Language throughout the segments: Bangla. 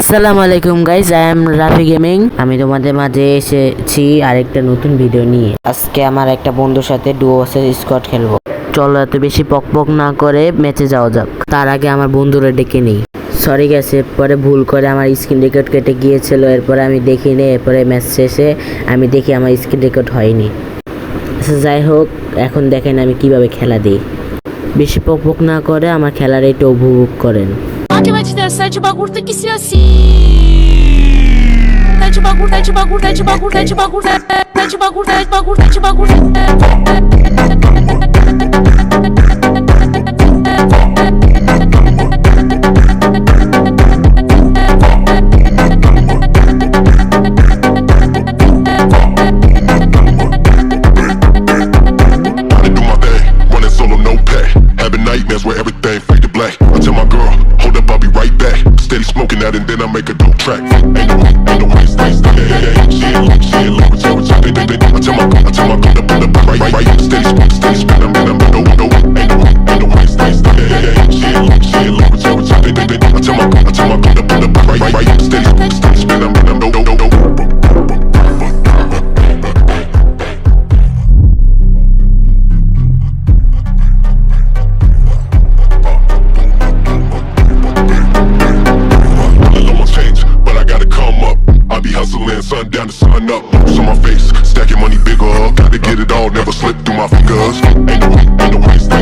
আসসালামু আলাইকুম guys, I am Rafi gaming. আমি তোমাদের মাঝে এসেছি আরেকটা নতুন ভিডিও নিয়ে। আজকে আমার একটা বন্ধুর সাথে ডুও ভার্সেস স্কোয়াড খেলবো। চলো এত বেশি পক না করে ম্যাচে যাওয়া যাক। তার আগে আমার বন্ধুরা ডেকে নিই। সরি গেছে, এরপরে ভুল করে আমার স্ক্রিন রেকর্ড কেটে গিয়েছিল। এরপরে আমি দেখিনি, এরপরে ম্যাচ শেষে আমি দেখি আমার স্ক্রিন রেকর্ড হয়নি। যাই হোক, এখন দেখেন আমি কিভাবে খেলা দিই। বেশি পক না করে আমার খেলার এটা উপভোগ করেন। Que vai te dançar de bagulho, tem que ser assim. Tá de bagulho, tá de bagulho, tá de bagulho, tá de bagulho, tá de bagulho, tá de bagulho, tá de bagulho. Where everything fade to black. I tell my girl, hold up, I'll be right back. Steady smoking that and then I make a dope track. Ain't no waste, she ain't low, I tell my girl to put up right. Steady spin, I'm no, ain't no waste, she ain't low, I tell my girl to put up right. Steady spin, I'm no. Sun down to sun up, looks on my face, stacking money bigger. Gotta get it all, never slip through my fingers. Ain't no waste, she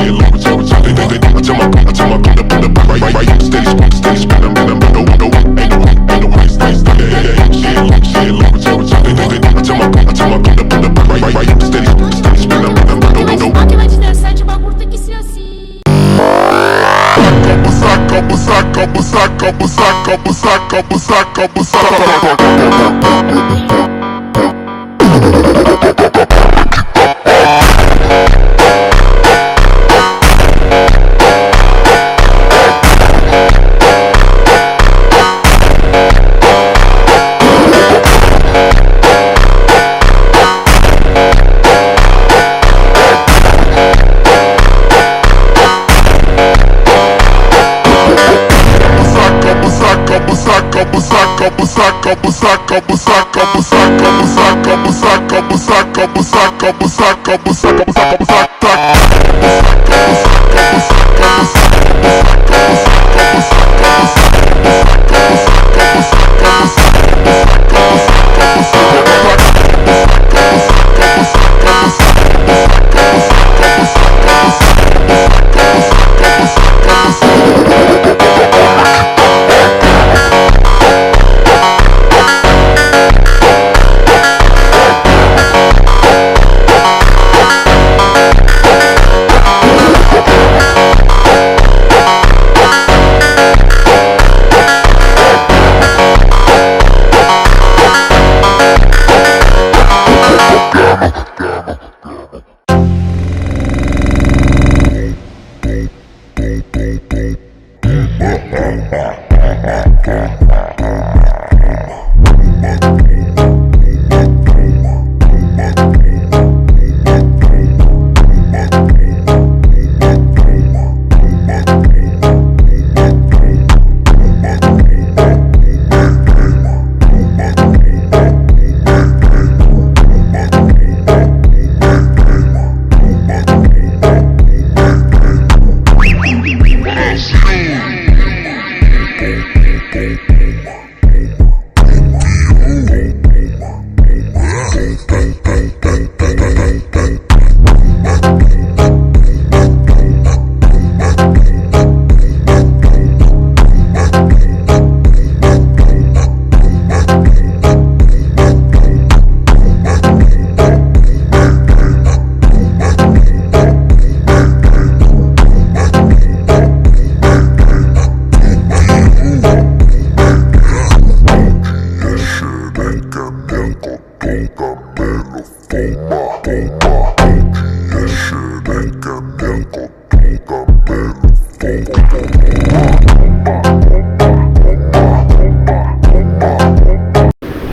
ain't low, I tell my girl to put up right. Steady spin, I'm no, ain't no waste, she ain't low, I tell my girl to put up right. Steady spin, I'm no. Que vai te dançar de bagulho, tem que ser assim.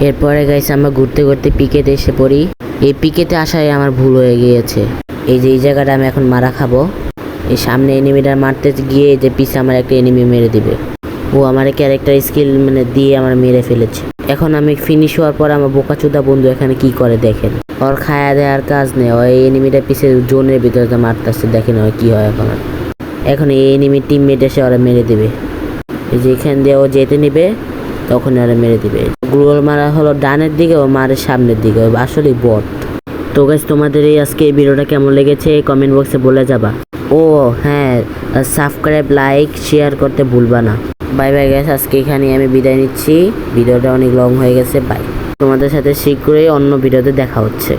এরপরে গাইস আমরা ঘুরতে ঘুরতে পিকেতে এসে পড়ি। এই পিকেতে আসায় আমার ভুল হয়ে গিয়েছে। এই যে এই জায়গাটা আমি এখন মারা খাবো। এই সামনে এনিমিটা মারতে গিয়ে যে পিছে আমার একটা এনিমি মেরে দিবে। ও আমার ক্যারেক্টার স্কিল মানে দিয়ে আমার মেরে ফেলেছে। এখন আমি ফিনিশ হওয়ার পর আমার বোকাচোদা বন্ধু এখানে কি করে দেখেন। ওর খায়া দেওয়ার কাজ নেই, ওই এনিমিটা পিছে জোনের ভিতরে মারতেছে, দেখেন ওই কি হয়। এখন এই এনিমি টিমমেট এসে ওরা মেরে দিবে। এই যে এখান দিয়ে ও যেতে নিবে তখন ওরা মেরে দিবে। গ্লুয়াল মারা হলো ডানের দিকে, ও মারে সামনের দিকে, ও আসলে বট। তো গাইস তোমাদের এই আজকে এই ভিডিওটা কেমন লেগেছে কমেন্ট বক্সে বলে যাবা। ও হ্যাঁ, সাবস্ক্রাইব লাইক শেয়ার করতে ভুলবা না। বাই বাই গাইস, আজকে এখানে আমি বিদায় নিচ্ছি, ভিডিওটা অনেক লং হয়ে গেছে। বাই, তোমাদের সাথে শীঘ্রই অন্য ভিডিওতে দেখা হচ্ছে।